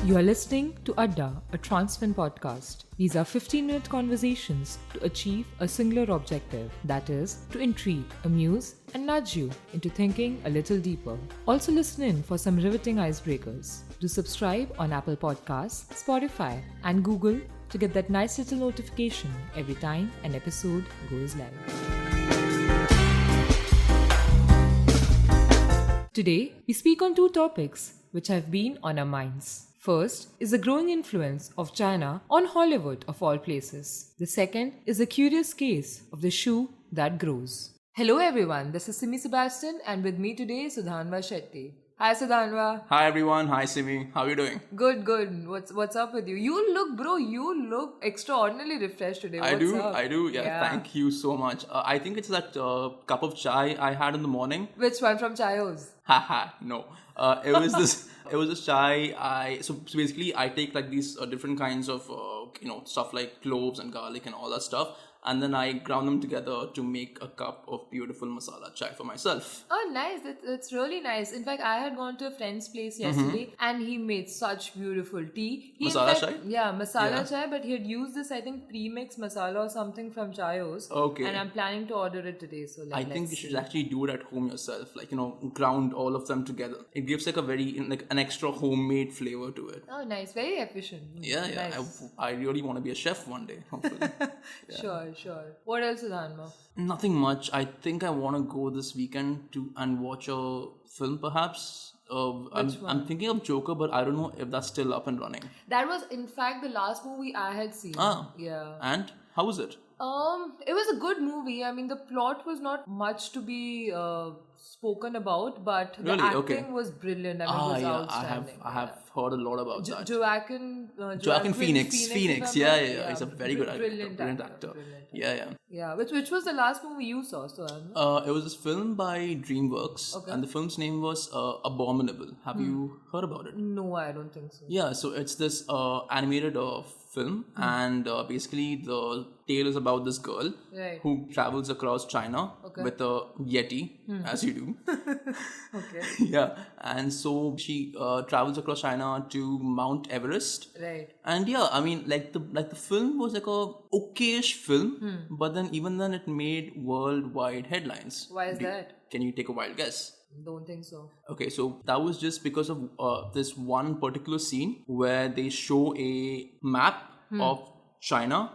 You are listening to Adda, a Transfin podcast. These are 15-minute conversations to achieve a singular objective, that is, to intrigue, amuse, and nudge you into thinking a little deeper. Also listen in for some riveting icebreakers. Do subscribe on Apple Podcasts, Spotify, and Google to get that nice little notification every time an episode goes live. Today, we speak on two topics which have been on our minds. First is the growing influence of China on Hollywood of all places. The second is the curious case of the shoe that grows. Hello everyone, this is Simi Sebastian and with me today is Sudhanva Shetty. Hi Sudhanva. Hi everyone, hi Simi, how are you doing? Good. What's up with you? You look extraordinarily refreshed today. I do. Yeah, thank you so much. I think it's that cup of chai I had in the morning. Which one from Chayo's? Haha, no. It was this chai. So basically I take like these different kinds of stuff like cloves and garlic and all that stuff, and then I ground them together to make a cup of beautiful masala chai for myself. Oh, nice. That's really nice. In fact, I had gone to a friend's place yesterday and he made such beautiful tea. Masala chai? Yeah, masala chai, but he had used this, I think, premix masala or something from Chayo's. Okay. And I'm planning to order it today. So I think you should actually do it at home yourself. Ground all of them together. It gives like a very, an extra homemade flavor to it. Oh, nice. Very efficient. Yeah. Nice. I really want to be a chef one day, hopefully. Sure. What else, Sudhanva? Nothing much. I think I want to go this weekend and watch a film perhaps. I'm thinking of Joker, but I don't know if that's still up and running. That was, in fact, the last movie I had seen. Yeah. And how was it? It was a good movie. I mean, the plot was not much to be spoken about, but the acting was brilliant. I mean, it was outstanding. I have heard a lot about that. Joaquin Phoenix. Yeah. He's a very good actor. Brilliant actor. Yeah. Which was the last movie you saw? So, it was this film by DreamWorks, and the film's name was Abominable. Have you heard about it? No, I don't think so. Yeah, so it's this animated film, and basically the tale is about this girl who travels across China with a Yeti, as you do. Okay. Yeah, and so she travels across China to Mount Everest. Right. And yeah, I mean, like the film was like a okayish film, but then even then it made worldwide headlines. Why is that? Can you take a wild guess? Don't think so. Okay, so that was just because of this one particular scene where they show a map of China,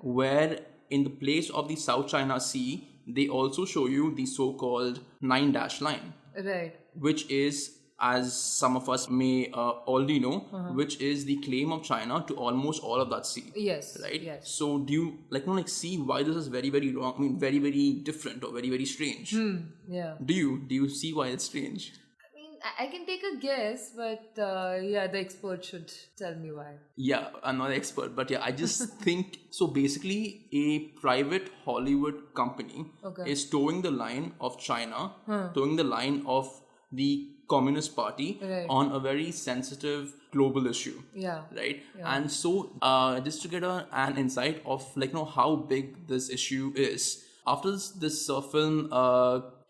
where in the place of the South China Sea, they also show you the so-called 9-dash line. Right. Which is, as some of us may already know, which is the claim of China to almost all of that sea. Yes. Right? Yes. So do you see why this is very, very wrong? I mean, very, very different or very, very strange. Yeah. Do you see why it's strange? I mean, I can take a guess, but the expert should tell me why. Yeah, I'm not an expert, but yeah, I just think, so basically a private Hollywood company is towing the line of China, towing the line of the Communist Party on a very sensitive global issue. Yeah. Right? Yeah. And so just to get an insight of how big this issue is, after this film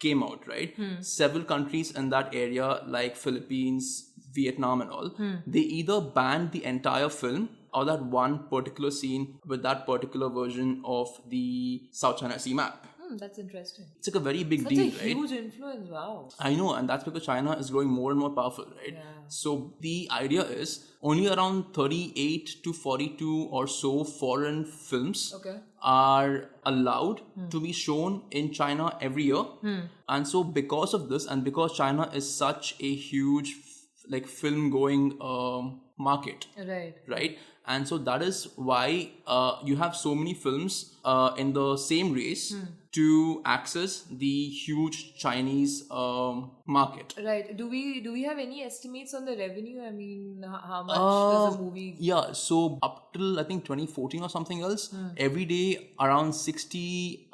came out, right? Several countries in that area like Philippines, Vietnam and all, they either banned the entire film or that one particular scene with that particular version of the South China Sea map. That's interesting. It's like a very big deal, right? Such a huge influence, wow. I know, and that's because China is growing more and more powerful, right? Yeah. So the idea is only around 38 to 42 or so foreign films are allowed to be shown in China every year. And so because of this, and because China is such a huge film going market, right? And so that is why you have so many films in the same race to access the huge Chinese market. Right. Do we have any estimates on the revenue? I mean, how much does a movie... Yeah, so up till I think 2014 or something else, every day around 60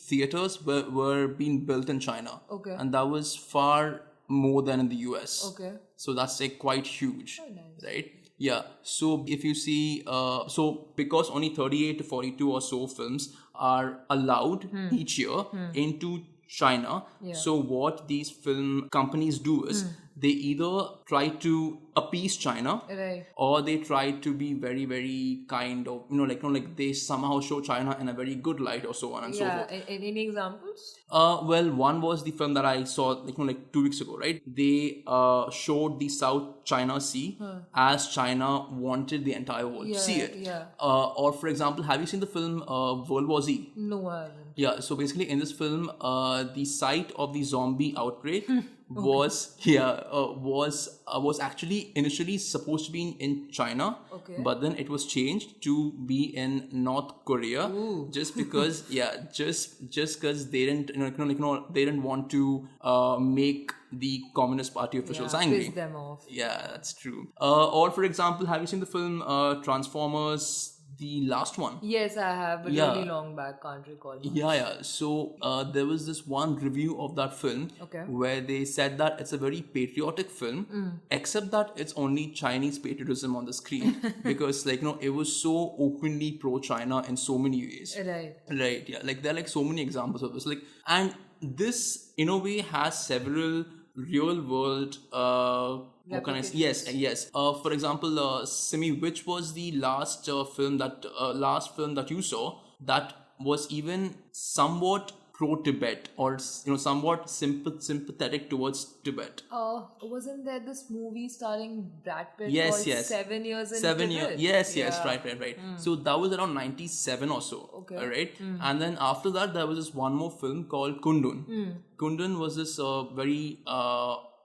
theaters were being built in China. Okay. And that was far more than in the US. Okay. So that's quite huge. Oh, nice. Right? Yeah. So if you see, because only 38 to 42 or so films are allowed each year into China. So what these film companies do is they either try to appease China, or they try to be very, very kind of, like they somehow show China in a very good light, or so on and so forth. Any examples? Well, one was the film that I saw like 2 weeks ago, right? They showed the South China Sea as China wanted the entire world to see it. Or for example, have you seen the film World War Z? No, I haven't. Yeah, so basically in this film, the site of the zombie outbreak was actually initially supposed to be in China, but then it was changed to be in North Korea. Just because just because they didn't they didn't want to make the Communist Party officials angry. Piss them off. Yeah, that's true. Or for example, have you seen the film Transformers? The last one. Yes, I have, but really long back, can't recall much. Yeah. So there was this one review of that film where they said that it's a very patriotic film, except that it's only Chinese patriotism on the screen because it was so openly pro-China in so many ways. Right. Yeah. Like there are so many examples of this. And this in a way has several real world what can I say? Yes. For example, Simi, which was the last film that you saw that was even somewhat pro-Tibet or somewhat sympathetic towards Tibet? Wasn't there this movie starring Brad Pitt called 7 Years in 7 Tibet? Years. Yes, right. So that was around 97 or so. Right? And then after that, there was this one more film called Kundun. Kundun was this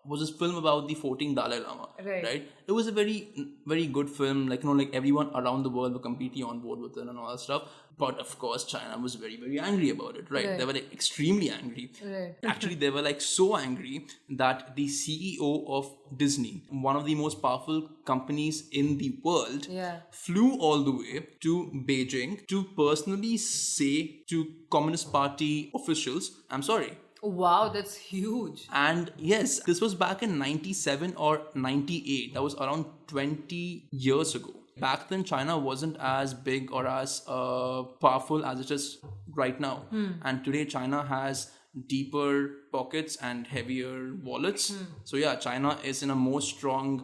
was this film about the 14th Dalai Lama, right? It was a very, very good film. Everyone around the world were completely on board with it and all that stuff. But of course, China was very, very angry about it, right? They were extremely angry. Actually, they were so angry that the CEO of Disney, one of the most powerful companies in the world, flew all the way to Beijing to personally say to Communist Party officials, "I'm sorry." Wow, that's huge. And yes, this was back in 97 or 98. That was around 20 years ago. Back then, China wasn't as big or as powerful as it is right now. And today, China has deeper pockets and heavier wallets. So yeah, China is in a more strong,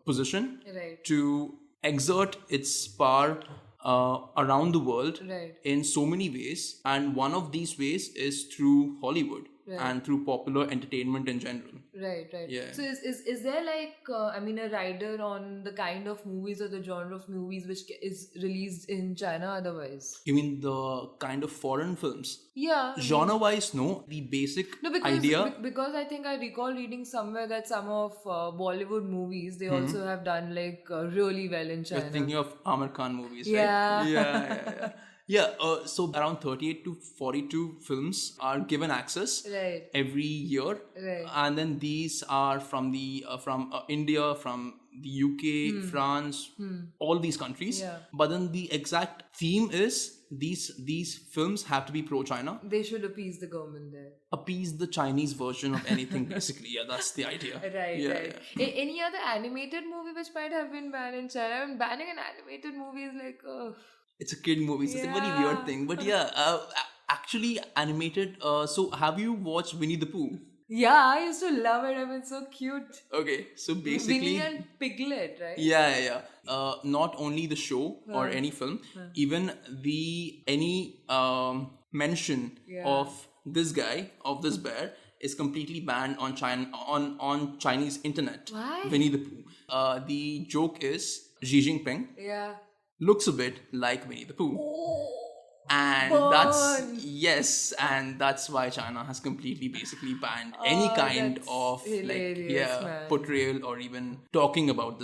position to exert its power around the world in so many ways, and one of these ways is through Hollywood and through popular entertainment in general. Right. Yeah. So is there a rider on the kind of movies or the genre of movies which is released in China otherwise? You mean the kind of foreign films? Yeah. Genre-wise, no. The basic idea. Because I think I recall reading somewhere that some of Bollywood movies, they also have done really well in China. You're thinking of Amir Khan movies, right? Yeah. Yeah, so around 38 to 42 films are given access every year, and then these are from India, from the UK, France, all these countries. But then the exact theme is these films have to be pro-China. They should appease the government there. Appease the Chinese version of anything, basically. Yeah, that's the idea. Right. Any other animated movie which might have been banned in China? I mean, banning an animated movie is it's a kid movie, so it's a very weird thing. But actually animated. So have you watched Winnie the Pooh? Yeah, I used to love it. I mean, so cute. Okay, so basically... Winnie and Piglet, right? Yeah. Not only the show or any film, even any mention of this guy, of this bear, is completely banned on on Chinese internet. Why? Winnie the Pooh. The joke is Xi Jinping looks a bit like Winnie the Pooh. And that's why China has completely basically banned any kind of portrayal or even talking about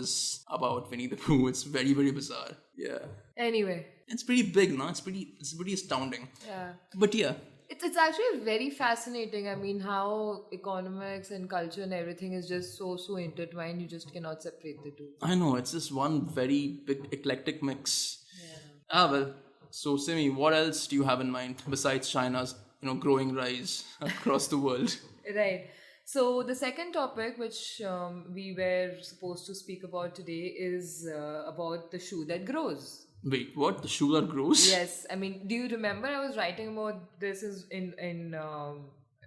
Winnie the Pooh. It's very, very bizarre. Yeah. Anyway. It's pretty big, no? It's pretty astounding. Yeah. But yeah. It's actually very fascinating. I mean, how economics and culture and everything is just so intertwined. You just cannot separate the two. I know. It's just one very big eclectic mix. Yeah. Well. So, Simi, what else do you have in mind besides China's, growing rise across the world? Right. So, the second topic which we were supposed to speak about today is about the shoe that grows. Wait, what? The shoes are gross? Yes, I mean, do you remember I was writing about this I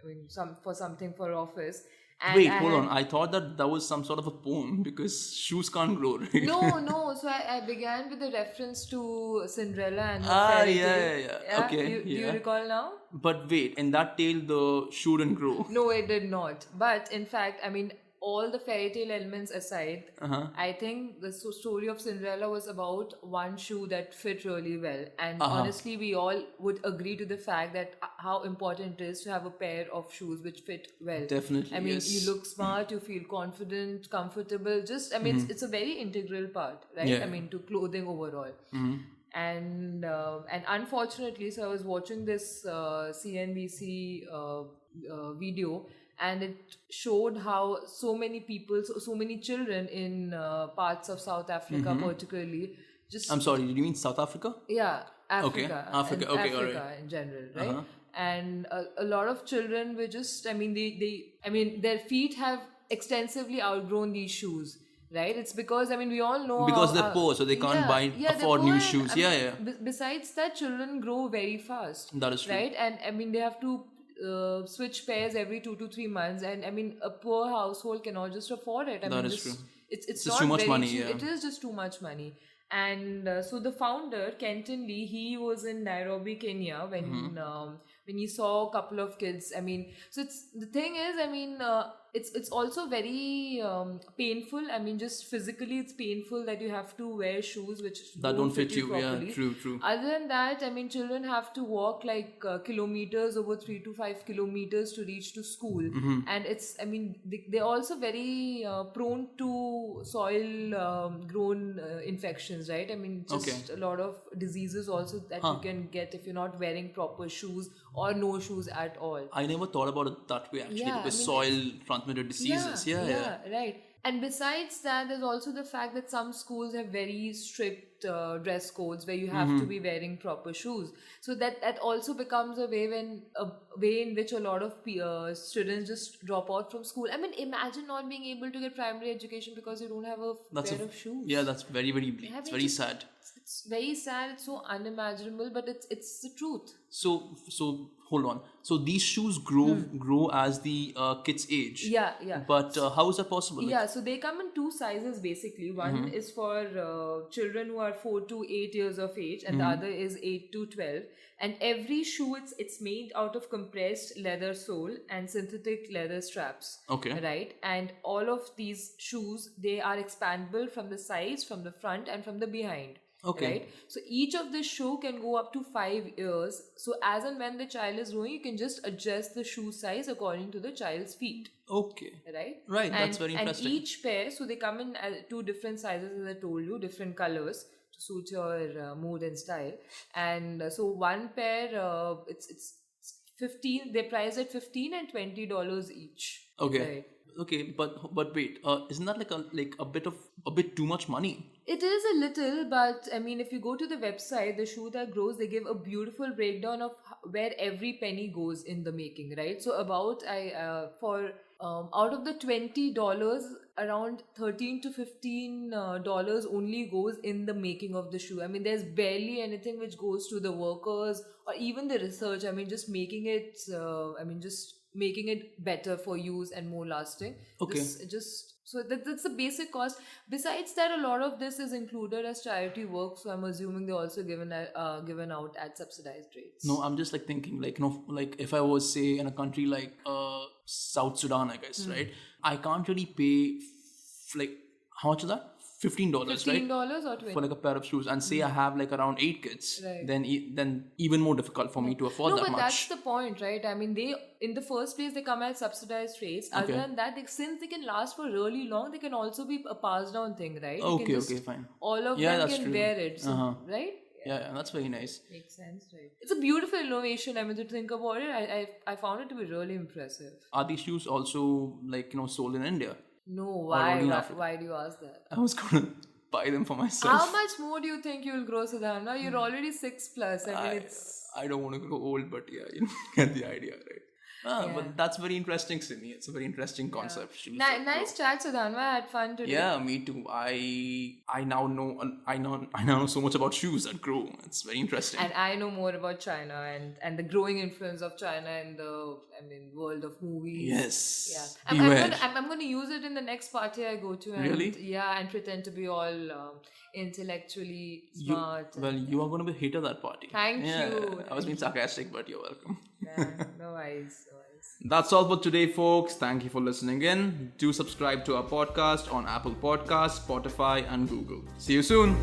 mean, for something for office, and Wait, I hold had on. I thought that was some sort of a poem because shoes can't grow, right? no. So I began with a reference to Cinderella and her Ah, fairy yeah, tale. yeah. Yeah, Okay, do you yeah. recall now? But wait, in that tale, the shoe didn't grow. No, it did not. But in fact, I mean, all the fairy tale elements aside, Uh-huh. I think the story of Cinderella was about one shoe that fit really well. And Uh-huh. honestly, we all would agree to the fact that how important it is to have a pair of shoes which fit well. Definitely, I mean, yes. you look smart, you feel confident, comfortable. Just, I mean, it's a very integral part, right? Yeah. I mean, to clothing overall. And unfortunately, so I was watching this CNBC video, and it showed how so many people, so many children in parts of South Africa, particularly, just I'm sorry, did you mean South Africa? yeah, Africa, Okay, Africa, and okay, Africa alright. in general, right? And a lot of children were just, I mean, I mean, their feet have extensively outgrown these shoes. Right, it's because I mean we all know Because how, they're poor, so they can't they're afford poor new and, shoes. I Yeah, mean, yeah. Besides that, children grow very fast. That is true. Right, and I mean they have to switch pairs every 2 to 3 months, and I mean a poor household cannot just afford it. I That mean, is true. It's Just not too much very money, cheap. yeah. It is just too much money. And so the founder, Kenton Lee, he was in Nairobi, Kenya, when he saw a couple of kids. I mean, so the thing is, I mean, it's also very painful. I mean, just physically, it's painful that you have to wear shoes which That don't fit you. properly. Yeah, true. Other than that, I mean, children have to walk like kilometers, over 3 to 5 kilometers to reach to school. And it's, I mean, they're also very prone to soil grown infections, right? I mean, just a lot of diseases also that you can get if you're not wearing proper shoes or no shoes at all. I never thought about it that way actually, Yeah, because I mean, soil transmitted diseases. Yeah. Right. And besides that, there's also the fact that some schools have very strict dress codes where you have to be wearing proper shoes. So that also becomes a way in which a lot of students just drop out from school. I mean, imagine not being able to get primary education because you don't have a pair of shoes. Yeah, that's very, very bleak. It's very sad. It's very sad. It's so unimaginable, but it's the truth. So hold on. So these shoes grow as the kids age. Yeah. But how is that possible? Yeah, so they come in two sizes basically. One is for children who are 4 to 8 years of age, and the other is 8 to 12. And every shoe, it's made out of compressed leather sole and synthetic leather straps. Okay. Right? And all of these shoes, they are expandable from the sides, from the front, and from the behind. Okay. Right? So each of the shoe can go up to 5 years. So as and when the child is growing, you can just adjust the shoe size according to the child's feet. Okay. Right? Right, that's very interesting. And each pair, so they come in two different sizes, as I told you, different colors to suit your mood and style. And so one pair, it's 15. They price at $15 and $20 each. Okay. Right? Okay, but wait, isn't that like a bit too much money? It is a little, but I mean, if you go to the website, the Shoe That Grows, they give a beautiful breakdown of where every penny goes in the making, right? So out of the $20, around $13 to $15 only goes in the making of the shoe. I mean, there's barely anything which goes to the workers or even the research. I mean, just making it. Making it better for use and more lasting. Okay. So that's the basic cost. Besides that, a lot of this is included as charity work. So I'm assuming they're also given out at subsidized rates. No, I'm just like thinking like if I was say in a country like South Sudan, I guess, right? I can't really pay like how much is that? $15, right? $15 or $20 for like a pair of shoes, and say I have like around 8 kids, right. then even more difficult for me to afford that much. No, but that's the point, right? I mean, they in the first place they come at subsidized rates. Other than that, since they can last for really long, they can also be a passed down thing, right? Okay, fine. All of them can wear it, so, right? Yeah, that's very nice. Makes sense, right? It's a beautiful innovation. I mean, to think about it, I found it to be really impressive. Are these shoes also like sold in India? No, why? Why do you ask that? I was gonna buy them for myself. How much more do you think you'll grow, Siddharna? You're already 6+. I mean, I don't want to grow old, but yeah, you get the idea, right? But that's very interesting, Simi. It's a very interesting concept. Nice chat, Sudhanva. I had fun today. Yeah, me too. I now know so much about shoes that grow. It's very interesting. And I know more about China and the growing influence of China in the world of movies. Yes. Yeah. I'm going to use it in the next party I go to. And, really? Yeah, and pretend to be all intellectually smart. You are going to be hit of that party. Thank you. I was being sarcastic, but you're welcome. Yeah, no worries. That's all for today, folks. Thank you for listening in. Do subscribe to our podcast on Apple Podcasts, Spotify, and Google. See you soon.